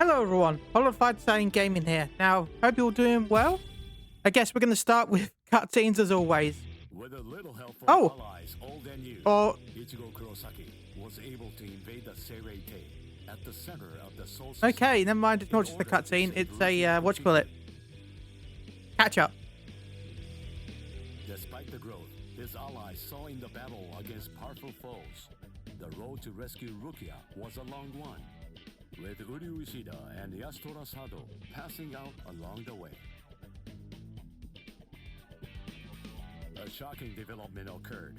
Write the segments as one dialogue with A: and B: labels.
A: Hello everyone, Hollow Saying Gaming here. Now, hope you're all doing well. I guess we're going to start with cutscenes as always.
B: With a little help from
A: Oh,
B: allies old and new,
A: or
B: Ichigo Kurosaki was able to invade the Seirei-tei at the center of the Soul System.
A: okay, never mind. It's not just a cutscene. It's a what you call it? Catch up.
B: Despite the growth his allies saw in the battle against powerful foes, the road to rescue Rukia was a long one, with Uryu Ishida and Yasutora Sado passing out along the way. A shocking development occurred.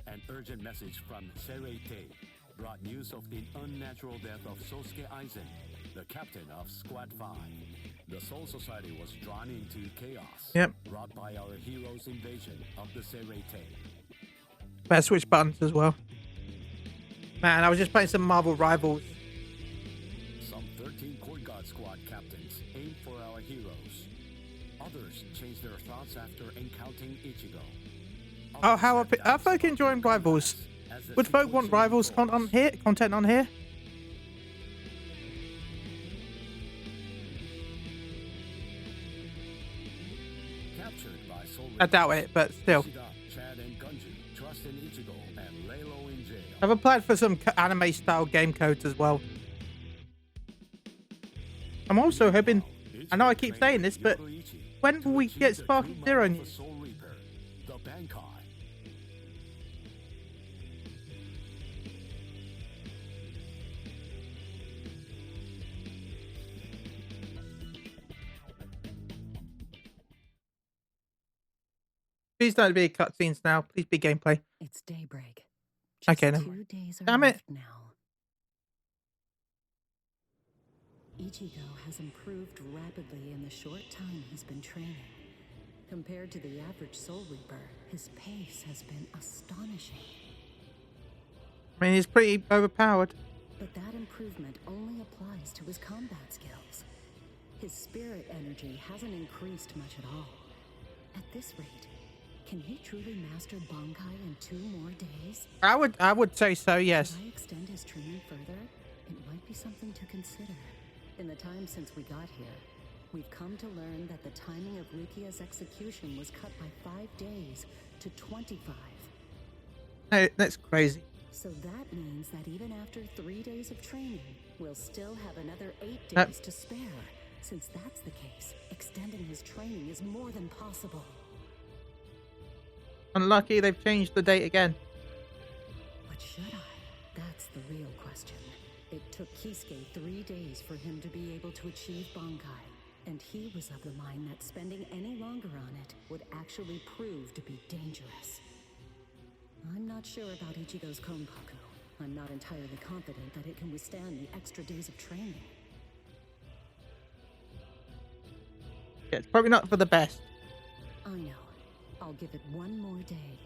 B: An urgent message from Seirei-tei brought news of the unnatural death of Sosuke Aizen, the captain of Squad 5. The Soul Society was drawn into chaos brought by our hero's invasion of the Seirei-tei.
A: Better switch buttons as well. Man, I was just playing some Marvel Rivals.
B: Some 13 Court Guard Squad captains aimed for our heroes. Others changed their thoughts after encountering Ichigo.
A: Oh, how are folk enjoying Rivals? Would folk want Rivals content on here?
B: Captured by Soul
A: I doubt it, but still.
B: Chad and Gunju trust in Ichigo and lay low in jail.
A: I've applied for some anime-style game codes as well. I'm also hoping, I know I keep saying this, but when will we get Sparking Zero news?
B: Soul Reaper, the Bankai.
A: Please don't be cutscenes now. Please be gameplay.
C: It's daybreak.
A: Okay,
C: Just
A: never
C: 2 days are
A: Damn it.
C: left now. Ichigo has improved rapidly in the short time he's been training. Compared to the average Soul Reaper, his pace has been astonishing.
A: I mean, he's pretty overpowered.
C: But that improvement only applies to his combat skills. His spirit energy hasn't increased much at all. At this rate, can he truly master Bankai in 2 more days?
A: I would say so, yes.
C: Should I extend his training further? It might be something to consider. In the time since we got here, we've come to learn that the timing of Rukia's execution was cut by 5 days to 25.
A: Hey, that's crazy.
C: So that means that even after 3 days of training, we'll still have another 8
A: Yep.
C: days to spare. Since that's the case, extending his training is more than possible.
A: Unlucky they've changed the date again.
C: But should I? That's the real question. It took Kisuke 3 days for him to be able to achieve Bankai, and he was of the mind that spending any longer on it would actually prove to be dangerous. I'm not sure about Ichigo's Konpaku. I'm not entirely confident that it can withstand the extra days of training.
A: Yeah, it's probably not for the best.
C: I know. I'll give it 1 more day.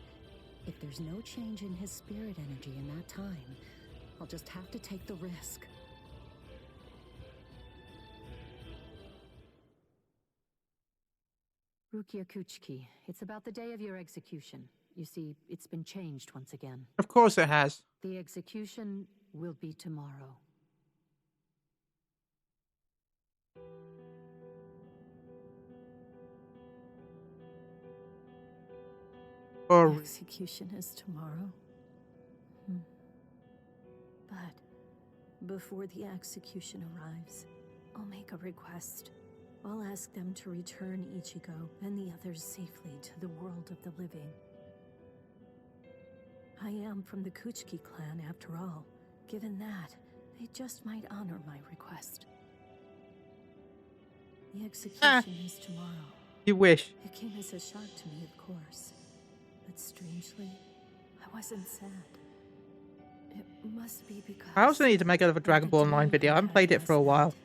C: If there's no change in his spirit energy in that time, I'll just have to take the risk.
D: Rukia Kuchiki, it's about the day of your execution. You see, it's been changed once again.
A: Of course it has.
D: The execution will be tomorrow.
A: Or
E: The execution is tomorrow. But before the execution arrives, I'll make a request. I'll ask them to return Ichigo and the others safely to the world of the living. I am from the Kuchiki clan after all. Given that, they just might honor my request. The execution is tomorrow.
A: you wish.
E: It came as a shock to me, of course. But strangely, I wasn't sad. It must be because
A: I also need to make another Dragon Ball Online video. I haven't played it for a while.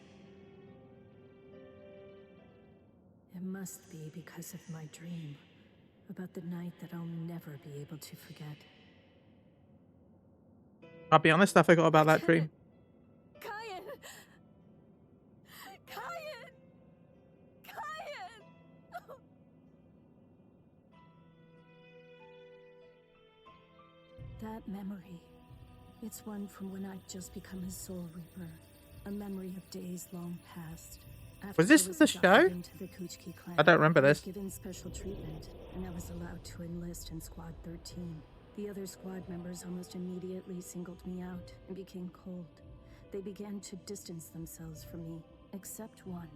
E: It must be because of my dream about the night that I'll never be able to forget.
A: I'll be honest, I forgot about that dream.
E: Kaien! Kaien! Kaien! That memory, it's one from when I'd just become a Soul Reaper. a memory of days long past. After
A: Was this
E: I
A: in the
E: adopted
A: show?
E: into the Kuchiki clan,
A: I don't remember
E: I was
A: this.
E: given special treatment, and I was allowed to enlist in Squad 13. The other squad members almost immediately singled me out and became cold. They began to distance themselves from me, except one.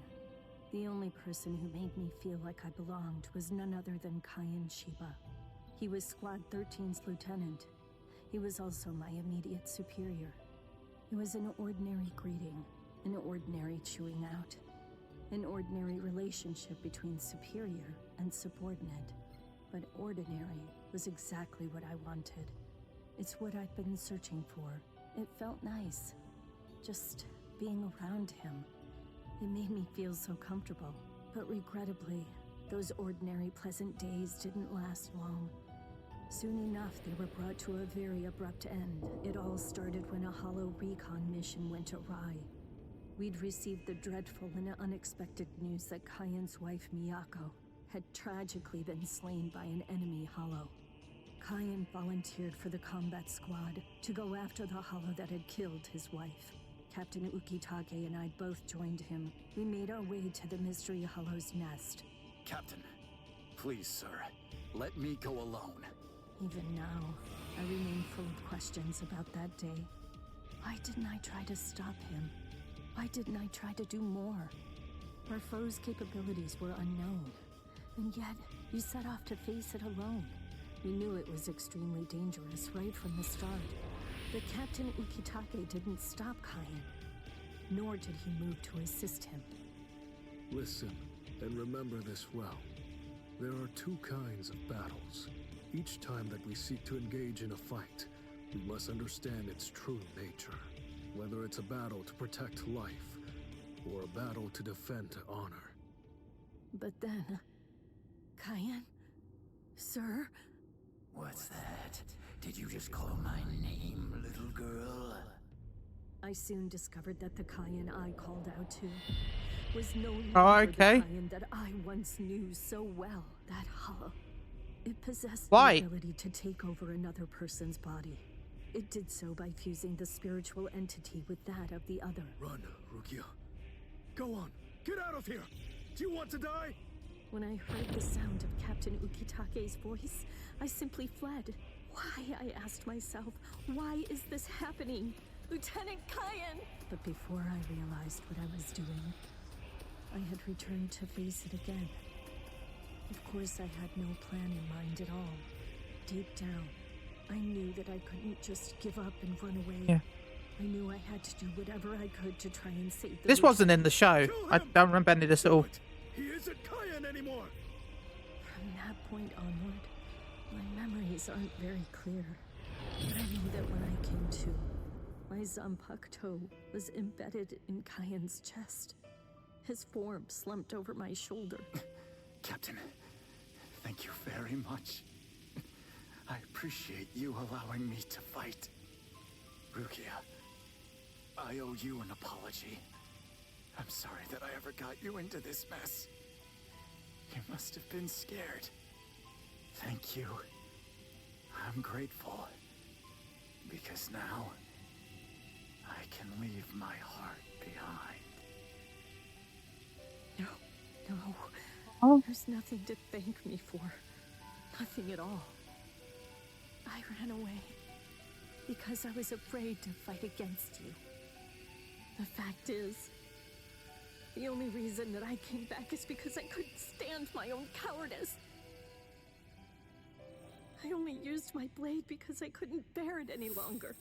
E: The only person who made me feel like I belonged was none other than Kayan Shiba. He was Squad 13's lieutenant. He was also my immediate superior. It was an ordinary greeting, an ordinary chewing out, an ordinary relationship between superior and subordinate. But ordinary was exactly what I wanted. It's what I'd been searching for. It felt nice, just being around him. It made me feel so comfortable. But regrettably, those ordinary pleasant days didn't last long. Soon enough, they were brought to a very abrupt end. It all started when a hollow recon mission went awry. We'd received the dreadful and unexpected news that Kayan's wife, Miyako, had tragically been slain by an enemy hollow. Kayan volunteered for the combat squad to go after the hollow that had killed his wife. Captain Ukitake and I both joined him. We made our way to the mystery hollow's nest.
F: Captain, please, sir, let me go alone.
E: Even now, I remain full of questions about that day. Why didn't I try to stop him? Why didn't I try to do more? Our foe's capabilities were unknown, and yet you set off to face it alone. We knew it was extremely dangerous right from the start. But Captain Ukitake didn't stop Kayan, nor did he move to assist him.
G: Listen, and remember this well. There are two kinds of battles. Each time that we seek to engage in a fight, we must understand its true nature. Whether it's a battle to protect life, or a battle to defend honor.
E: But then... Kayan? Sir?
F: What's that? Did you just call my name, little girl?
E: I soon discovered that the Kayan I called out to was no longer
A: okay.
E: the Kayan that I once knew so well. That hollow. It possessed
A: Why?
E: the ability to take over another person's body. It did so by fusing the spiritual entity with that of the other.
G: Run, Rukia. Go on, get out of here! Do you want to die?
E: When I heard the sound of Captain Ukitake's voice, I simply fled. Why, I asked myself, why is this happening? Lieutenant Kayan! But before I realized what I was doing, I had returned to face it again. Of course, I had no plan in mind at all. Deep down, I knew that I couldn't just give up and run away.
A: Yeah.
E: I knew I had to do whatever I could to try and save the
A: This wasn't in the show. I don't remember any of this at all.
G: He isn't Kayan anymore!
E: From that point onward, my memories aren't very clear. But I know that when I came to, my Zanpakuto was embedded in Kayan's chest. His form slumped over my shoulder.
F: Captain, thank you very much. I appreciate you allowing me to fight. Rukia, I owe you an apology. I'm sorry that I ever got you into this mess. You must have been scared. Thank you. I'm grateful. Because now, I can leave my heart behind.
E: No.
A: Oh.
E: There's nothing to thank me for. Nothing at all. I ran away because I was afraid to fight against you. The fact is, the only reason that I came back is because I couldn't stand my own cowardice. I only used my blade because I couldn't bear it any longer.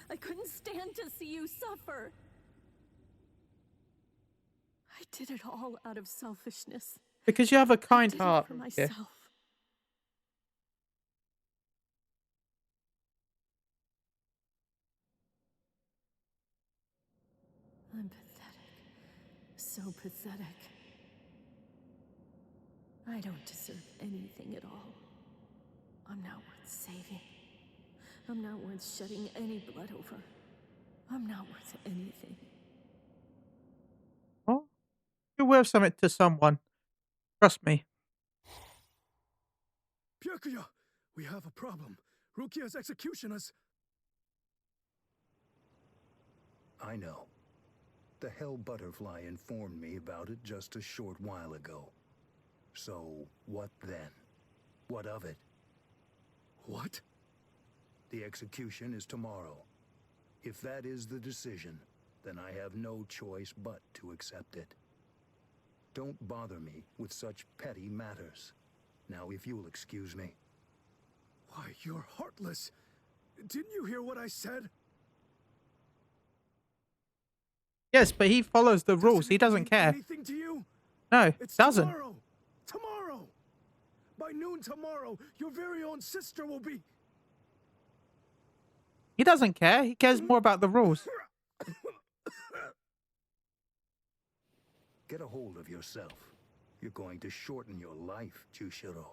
E: I couldn't stand to see you suffer. I did it all out of selfishness.
A: Because you have a
E: I
A: kind
E: did it
A: heart.
E: for
A: Yeah.
E: myself. I'm pathetic. So pathetic. I don't deserve anything at all. I'm not worth saving. I'm not worth shedding any blood over. I'm not worth anything.
A: Oh, you're worth something to someone. Trust me.
G: Byakuya, we have a problem. Rukia's executioners...
F: I know.
H: The Hell Butterfly informed me about it just a short while ago. So, what then? What of it?
G: What?
H: The execution is tomorrow. If that is the decision, then I have no choice but to accept it. Don't bother me with such petty matters. Now, if you'll excuse me.
G: Why, you're heartless. Didn't you hear what I said?
A: Yes, but he follows the rules. He doesn't
G: mean
A: care.
G: Anything to you?
A: No,
G: It's
A: doesn't.
G: tomorrow. Tomorrow. By noon tomorrow, your very own sister will be.
A: He doesn't care. He cares more about the rules.
H: Get a hold of yourself. You're going to shorten your life, Jushiro.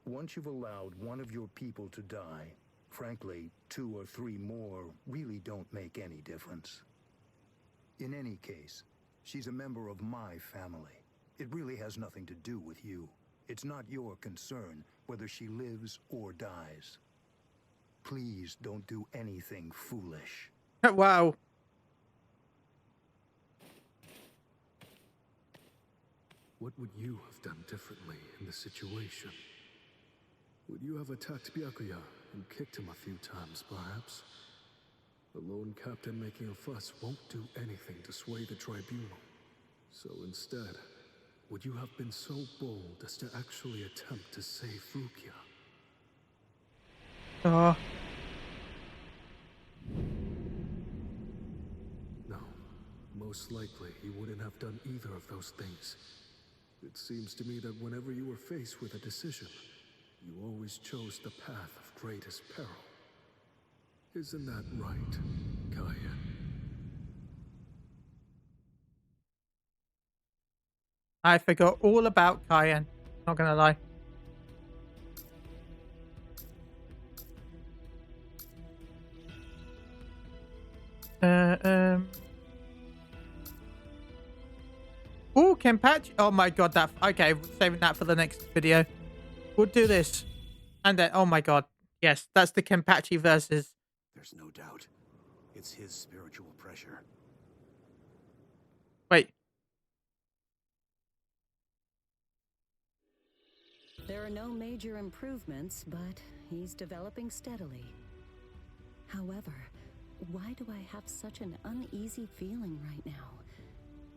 H: Once you've allowed one of your people to die, frankly, 2 or 3 more really don't make any difference. In any case, she's a member of my family. It really has nothing to do with you. It's not your concern whether she lives or dies. Please don't do anything foolish.
A: Wow.
G: What would you have done differently in this situation? Would you have attacked Byakuya and kicked him a few times, perhaps? The lone captain making a fuss won't do anything to sway the tribunal. So instead, would you have been so bold as to actually attempt to save Rukia?
A: Oh.
G: No, most likely he wouldn't have done either of those things. It seems to me that whenever you were faced with a decision, you always chose the path of greatest peril. Isn't that right, Kaya?
A: I forgot all about Cayenne. Not gonna lie. Oh, Kenpachi. Oh my god, that. Okay, saving that for the next video. We'll do this. And then, oh my god. Yes, that's the Kenpachi versus.
B: There's no doubt. It's his spiritual pressure.
A: Wait.
C: There are no major improvements, but he's developing steadily. However, why do I have such an uneasy feeling right now?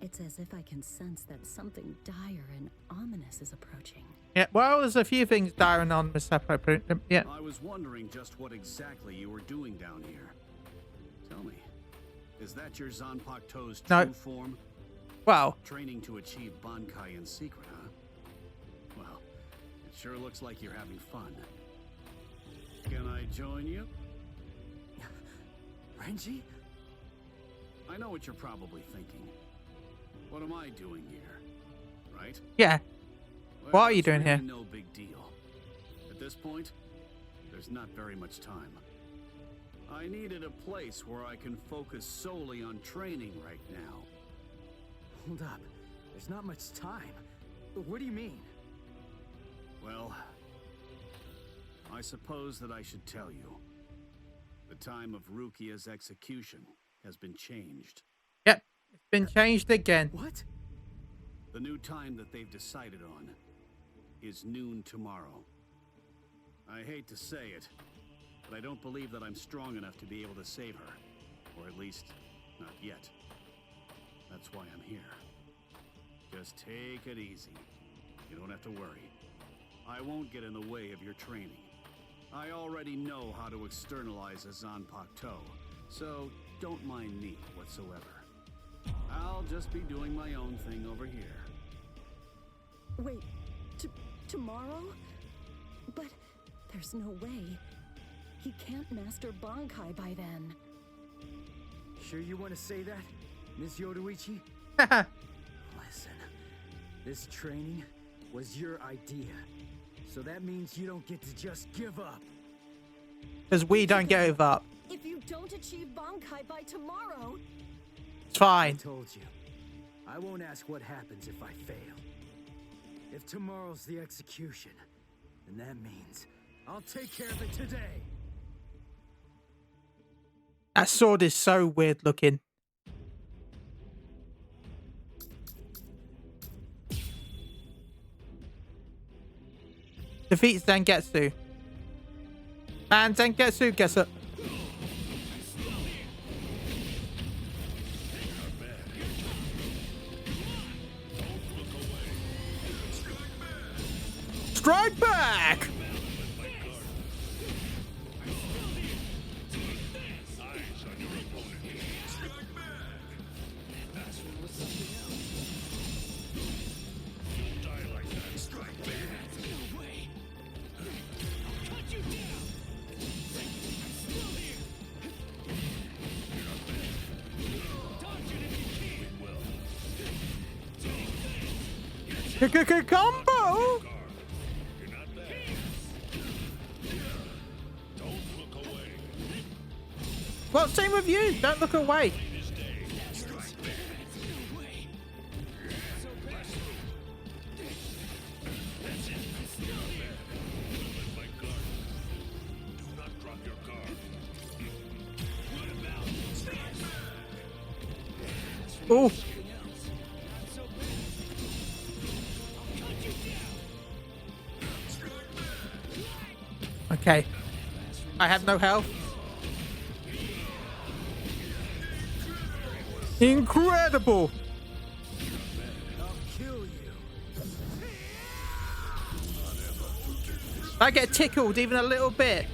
C: It's as if I can sense that something dire and ominous is approaching.
A: Yeah, well, there's a few things dire and ominous approaching. Yeah.
B: I was wondering just what exactly you were doing down here. Tell me, is that your Zanpakuto's
A: No.
B: true form?
A: Well,
B: Training to achieve Bankai in secret, huh? Well, it sure looks like you're having fun. Can I join you?
F: Renji?
B: I know what you're probably thinking. What am I doing here? Right?
A: yeah.
B: Well,
A: What are you
B: it's
A: doing
B: really
A: here?
B: No big deal. At this point, there's not very much time. I needed a place where I can focus solely on training right now.
F: Hold up. There's not much time. What do you mean?
B: Well, I suppose that I should tell you. The time of Rukia's execution has been changed.
A: Yep. It's been changed again.
F: What?
B: The new time that they've decided on is noon tomorrow. I hate to say it, but I don't believe that I'm strong enough to be able to save her. Or at least, not yet. That's why I'm here. Just take it easy. You don't have to worry. I won't get in the way of your training. I already know how to externalize a Zanpakuto, so don't mind me whatsoever. I'll just be doing my own thing over here.
C: Wait, tomorrow? But there's no way. He can't master Bankai by then.
F: Sure you want to say that, Miss Yoruichi? Listen, this training was your idea. So that means you don't get to just give up.
A: Because we don't give up.
C: If you don't achieve Bankai by tomorrow...
A: It's
F: I
A: fine.
F: told you. I won't ask what happens if I fail. If tomorrow's the execution, then that means I'll take care of it today.
A: That sword is so weird looking. Defeat Zangetsu. And Zangetsu gets it. Strike back! Combo! Well, same with you. Don't look away. Ooh. Okay. I have no health. Incredible. I get tickled even a little bit.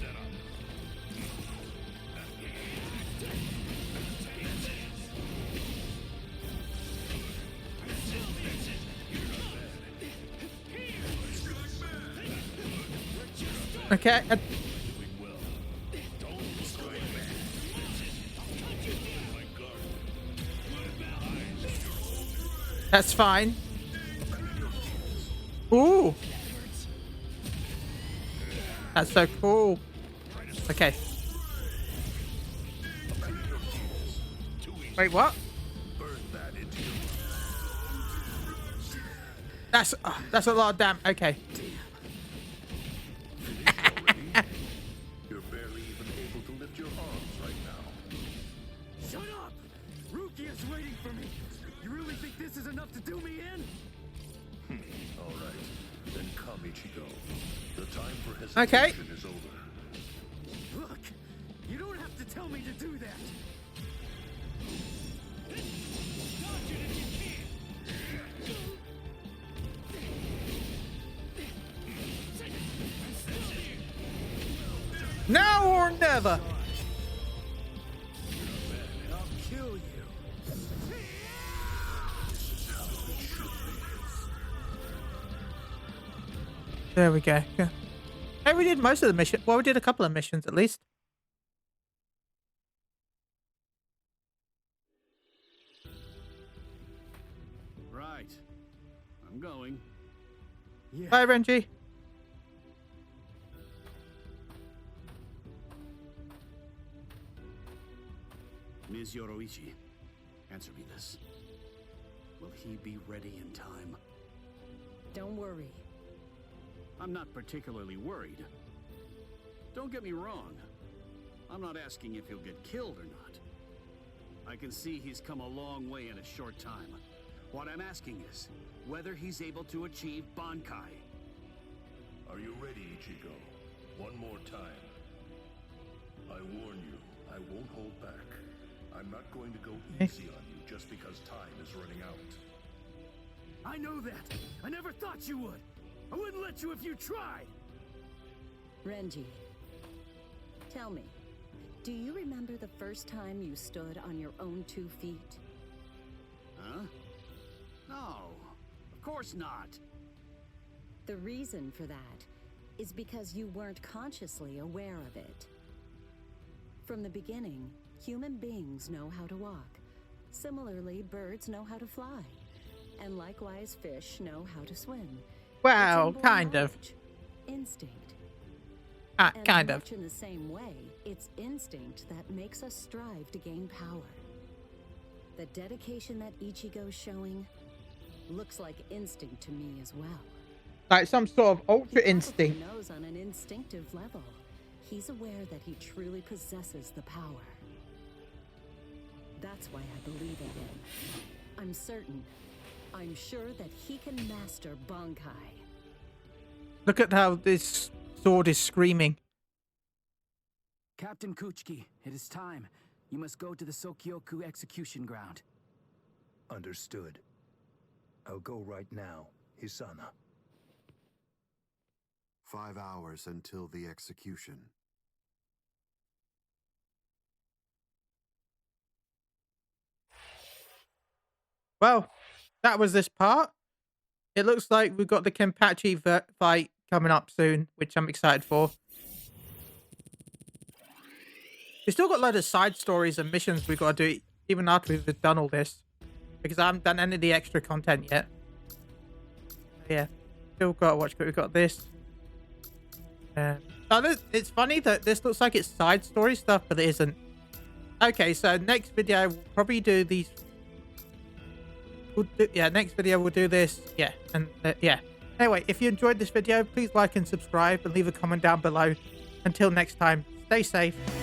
A: Okay. That's fine. Ooh. That's so cool. Okay. Wait, what? That's a lot of damn. Okay.
H: You're barely even able to lift your arms right now.
F: Shut up! Rukia's waiting for me. You really think this is enough to do me in?
H: All right, then come, Ichigo. The time for
A: Okay.
H: hesitation is over.
F: Look, you don't have to tell me to do that.
A: Now or never.
F: I'll kill you.
A: There we go. Yeah. Hey, we did most of the mission. Well, we did a couple of missions at least.
F: Right. I'm going. Yeah.
A: Bye, Renji.
F: Ms. Yoroichi, answer me this. Will he be ready in time?
C: Don't worry.
F: I'm not particularly worried. Don't get me wrong. I'm not asking if he'll get killed or not. I can see he's come a long way in a short time. What I'm asking is whether he's able to achieve Bankai.
H: Are you ready, Ichigo? One more time. I warn you, I won't hold back. I'm not going to go easy on you just because time is running out.
F: I know that! I never thought you would! I wouldn't let you if you tried!
C: Renji, tell me, do you remember the first time you stood on your own 2 feet?
F: Huh? No, of course not.
C: The reason for that is because you weren't consciously aware of it. From the beginning, human beings know how to walk. Similarly, birds know how to fly. And likewise, fish know how to swim.
A: Wow,
C: It's inborn
A: kind of.
C: knowledge. Instinct. And
A: Kind of.
C: much in the same way, it's instinct that makes us strive to gain power. The dedication that Ichigo's showing looks like instinct to me as well.
A: Like some sort of
C: He
A: ultra
C: probably
A: instinct.
C: knows on an instinctive level. He's aware that he truly possesses the power. That's why I believe in him. I'm certain. I'm sure that he can master Bankai.
A: Look at how this sword is screaming.
I: Captain Kuchiki, it is time. You must go to the Sokyoku execution ground.
H: Understood. I'll go right now, Hisana.
J: 5 hours until the execution.
A: Well, that was this part. It looks like we've got the Kenpachi fight coming up soon, which I'm excited for. We've still got a load of side stories and missions we've got to do even after we've done all this. Because I haven't done any of the extra content yet. Yeah. Still got to watch, but we've got this. It's funny that this looks like it's side story stuff, but it isn't. Okay, so next video we'll probably do these. Next video we'll do this. Yeah, and yeah. Anyway, if you enjoyed this video, please like and subscribe and leave a comment down below. Until next time, stay safe.